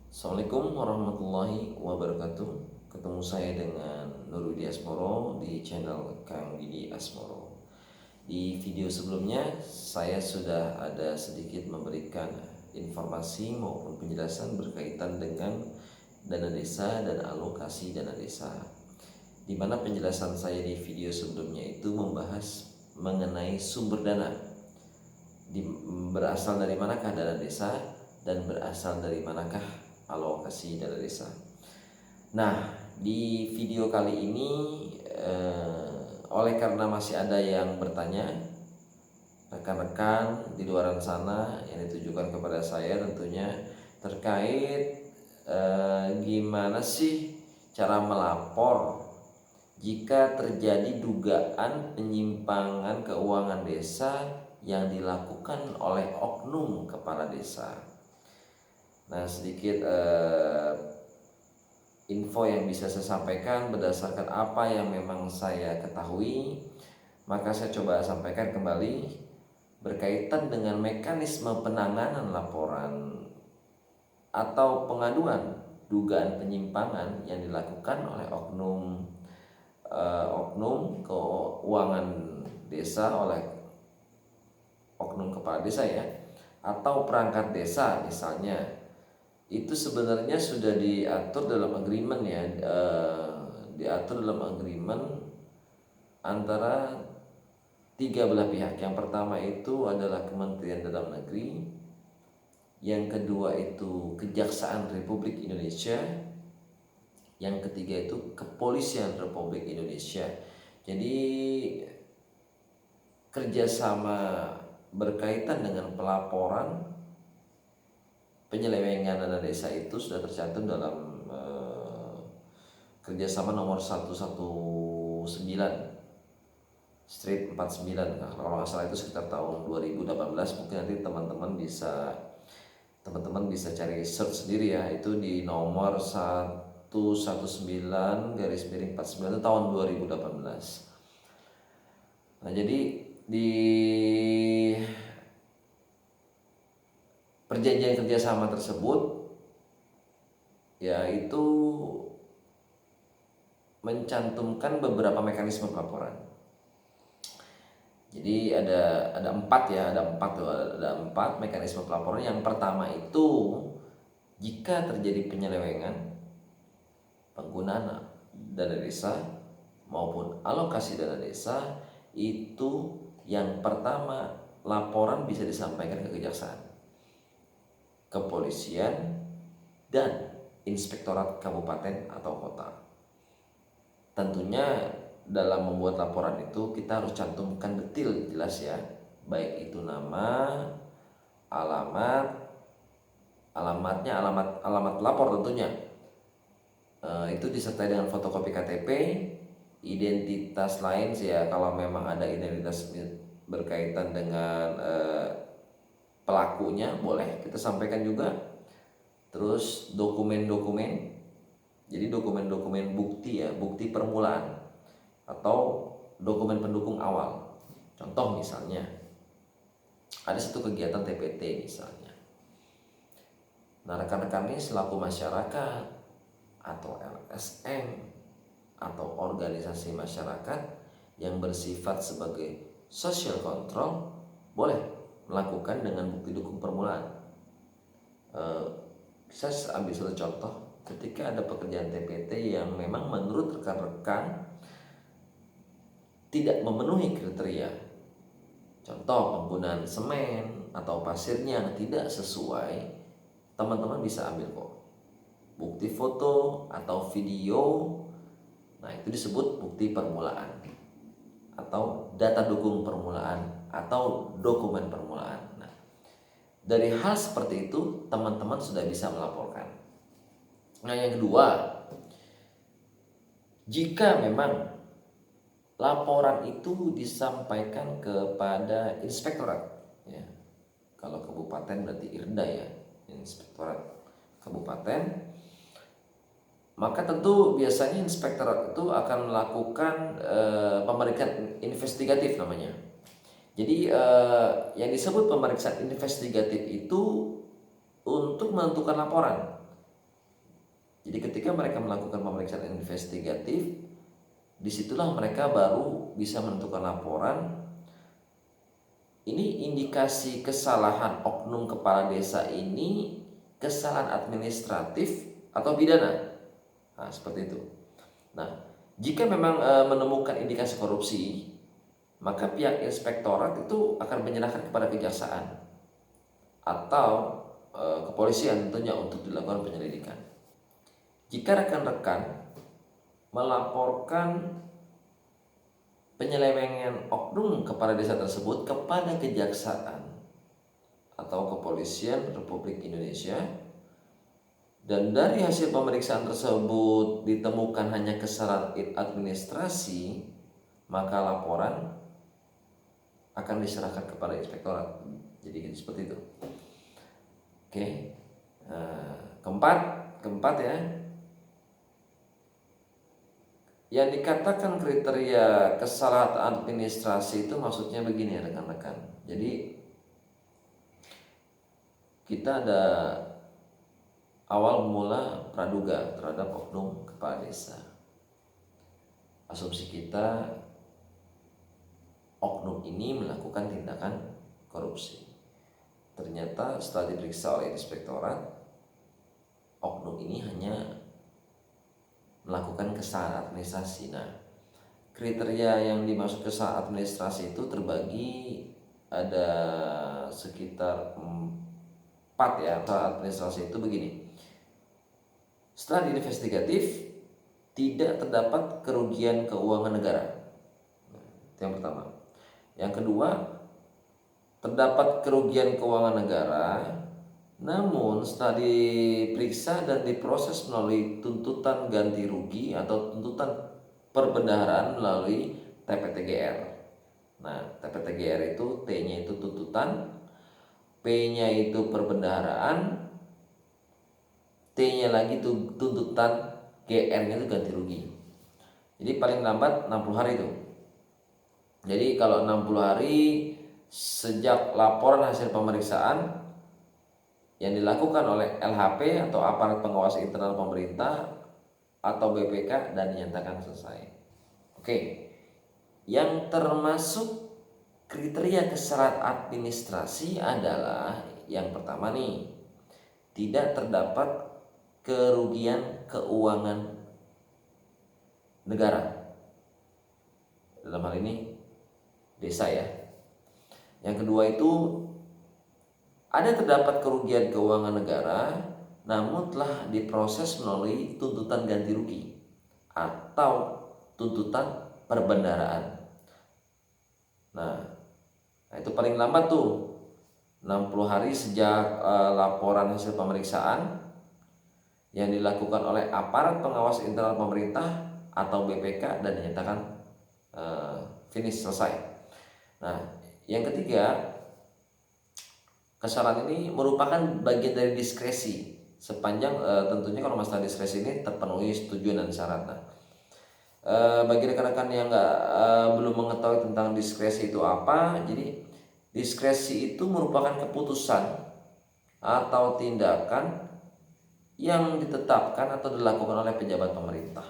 Assalamualaikum warahmatullahi wabarakatuh. Ketemu saya dengan Nur Widi Asmoro di channel Kang Widi Asmoro. Di video sebelumnya saya sudah ada sedikit memberikan informasi maupun penjelasan berkaitan dengan dana desa dan alokasi dana desa. Di mana penjelasan saya di video sebelumnya itu membahas mengenai sumber dana, berasal dari manakah dana desa dan berasal dari manakah alokasi dana desa. Nah, di video kali ini oleh karena masih ada yang bertanya, rekan-rekan di luaran sana yang ditujukan kepada saya tentunya terkait gimana sih cara melapor jika terjadi dugaan penyimpangan keuangan desa yang dilakukan oleh oknum kepala desa. Nah, sedikit info yang bisa saya sampaikan berdasarkan apa yang memang saya ketahui, maka saya coba sampaikan kembali berkaitan dengan mekanisme penanganan laporan atau pengaduan dugaan penyimpangan yang dilakukan oleh oknum keuangan desa, oleh oknum kepala desa ya, atau perangkat desa misalnya. Itu sebenarnya sudah diatur dalam agreement ya, diatur dalam agreement antara tiga belah pihak. Yang pertama itu adalah Kementerian Dalam Negeri, yang kedua itu Kejaksaan Republik Indonesia, yang ketiga itu Kepolisian Republik Indonesia. Jadi kerjasama berkaitan dengan pelaporan penyelewengan dana desa itu sudah tercantum dalam kerjasama nomor 119 Street 49. Nah, kalau nggak salah itu sekitar tahun 2018. Mungkin nanti teman-teman bisa cari search sendiri ya. Itu di nomor 119 garis miring 49 itu tahun 2018. Nah, jadi di perjanjian kerjasama tersebut yaitu mencantumkan beberapa mekanisme pelaporan. Jadi ada empat mekanisme pelaporan. Yang pertama itu jika terjadi penyelewengan penggunaan dana desa maupun alokasi dana desa, itu yang pertama laporan bisa disampaikan ke kejaksaan, kepolisian, dan inspektorat kabupaten atau kota. Tentunya dalam membuat laporan itu kita harus cantumkan detail jelas ya, baik itu nama, alamat lapor tentunya. Itu disertai dengan fotokopi KTP, identitas lain sih ya, kalau memang ada identitas berkaitan dengan pelakunya boleh kita sampaikan juga. Terus dokumen-dokumen, jadi dokumen-dokumen bukti ya, bukti permulaan atau dokumen pendukung awal. Contoh misalnya ada satu kegiatan TPT misalnya. Nah, rekan-rekan ini selaku masyarakat atau LSM atau organisasi masyarakat yang bersifat sebagai social control boleh melakukan dengan bukti dukung permulaan. Bisa ambil satu contoh, ketika ada pekerjaan TPT yang memang menurut rekan-rekan tidak memenuhi kriteria, contoh penggunaan semen atau pasirnya yang tidak sesuai, teman-teman bisa ambil kok bukti foto atau video. Nah, itu disebut bukti permulaan atau data dukung permulaan atau dokumen permulaan. Nah, dari hal seperti itu teman-teman sudah bisa melaporkan. Nah, yang kedua, jika memang laporan itu disampaikan kepada inspektorat ya, kalau kabupaten berarti IRDA ya, inspektorat kabupaten, maka tentu biasanya inspektorat itu akan melakukan pemeriksaan investigatif namanya. Jadi yang disebut pemeriksaan investigatif itu untuk menentukan laporan Jadi ketika mereka melakukan pemeriksaan investigatif, disitulah mereka baru bisa menentukan laporan. Ini indikasi kesalahan oknum kepala desa ini kesalahan administratif atau pidana. Nah, seperti itu. Nah, jika memang menemukan indikasi korupsi, maka pihak inspektorat itu akan menyerahkan kepada kejaksaan atau kepolisian tentunya untuk dilakukan penyelidikan. Jika rekan-rekan melaporkan penyelewengan oknum kepala desa tersebut kepada kejaksaan atau kepolisian Republik Indonesia, dan dari hasil pemeriksaan tersebut ditemukan hanya kesalahan administrasi, maka laporan akan diserahkan kepada inspektorat. Jadi seperti itu. Oke. Keempat ya. Yang dikatakan kriteria kesalahan administrasi itu maksudnya begini ya rekan-rekan. Jadi kita ada awal mula praduga terhadap oknum kepala desa. Asumsi kita oknum ini melakukan tindakan korupsi. Ternyata setelah diperiksa oleh inspektorat, oknum ini hanya melakukan kesalahan administrasi. Nah, kriteria yang dimaksud kesalahan administrasi itu terbagi ada sekitar 4 ya. Kesalahan administrasi itu begini. Setelah diinvestigatif, tidak terdapat kerugian keuangan negara. Itu yang pertama. Yang kedua, terdapat kerugian keuangan negara, namun setelah diperiksa dan diproses melalui tuntutan ganti rugi atau tuntutan perbendaharaan melalui TPTGR. Nah, TPTGR itu T-nya itu tuntutan, P-nya itu perbendaharaan, T-nya lagi itu tuntutan, GR-nya itu ganti rugi. Jadi paling lambat 60 hari itu. Jadi kalau 60 hari sejak laporan hasil pemeriksaan yang dilakukan oleh LHP atau aparat pengawas internal pemerintah atau BPK dan dinyatakan selesai. Oke. Yang termasuk kriteria kesalahan administrasi adalah yang pertama nih, tidak terdapat kerugian keuangan negara. Dalam hal ini desa ya. Yang kedua itu ada terdapat kerugian keuangan negara namun telah diproses melalui tuntutan ganti rugi atau tuntutan perbendaharaan. Nah, itu paling lambat tuh 60 hari sejak laporan hasil pemeriksaan yang dilakukan oleh aparat pengawas internal pemerintah atau BPK dan dinyatakan finish selesai. Nah, yang ketiga, kesalahan ini merupakan bagian dari diskresi sepanjang tentunya kalau masalah diskresi ini terpenuhi tujuan dan syarat. Nah, bagi rekan-rekan yang belum mengetahui tentang diskresi itu apa, jadi diskresi itu merupakan keputusan atau tindakan yang ditetapkan atau dilakukan oleh pejabat pemerintah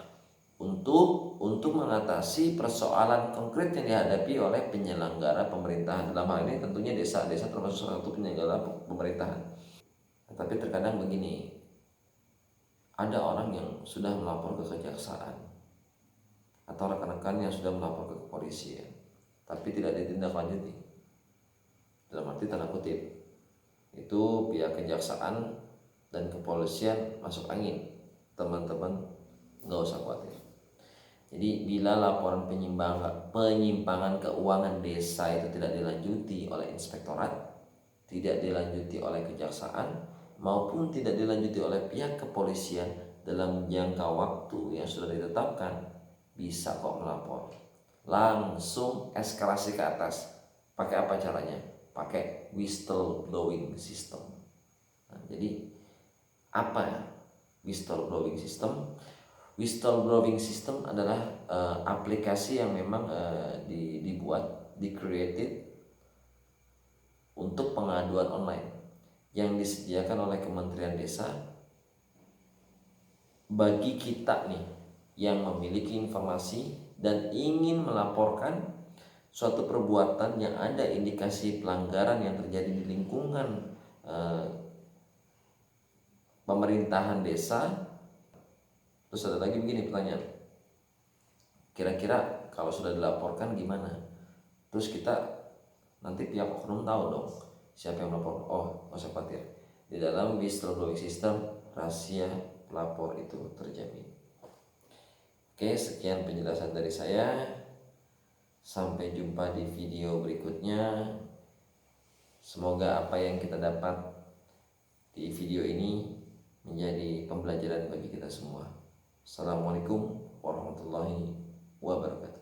untuk mengatasi persoalan konkret yang dihadapi oleh penyelenggara pemerintahan. Dalam hal ini tentunya desa termasuk salah satu penyelenggara pemerintahan. Tapi terkadang begini, ada orang yang sudah melapor ke kejaksaan atau rekan-rekan yang sudah melapor ke kepolisian tapi tidak ditindaklanjuti. Dalam arti tanda kutip, itu pihak kejaksaan dan kepolisian masuk angin. Teman-teman nggak usah khawatir. Jadi bila laporan penyimpangan keuangan desa itu tidak dilanjuti oleh inspektorat, tidak dilanjuti oleh kejaksaan, maupun tidak dilanjuti oleh pihak kepolisian dalam jangka waktu yang sudah ditetapkan, bisa kok melapor. Langsung eskalasi ke atas. Pakai apa caranya? Pakai whistleblowing system. Nah, jadi apa ya whistleblowing system? Whistleblowing system adalah aplikasi yang memang di-created untuk pengaduan online yang disediakan oleh Kementerian Desa bagi kita nih yang memiliki informasi dan ingin melaporkan suatu perbuatan yang ada indikasi pelanggaran yang terjadi di lingkungan pemerintahan desa. Terus ada lagi begini pertanyaan, kira-kira kalau sudah dilaporkan gimana? Terus kita nanti pihak oknum tahu dong siapa yang melapor. Oh, nggak usah khawatir, di dalam whistleblowing system rahasia pelapor itu terjamin. Oke, sekian penjelasan dari saya. Sampai jumpa di video berikutnya. Semoga apa yang kita dapat di video ini menjadi pembelajaran bagi kita semua. Assalamualaikum warahmatullahi wabarakatuh.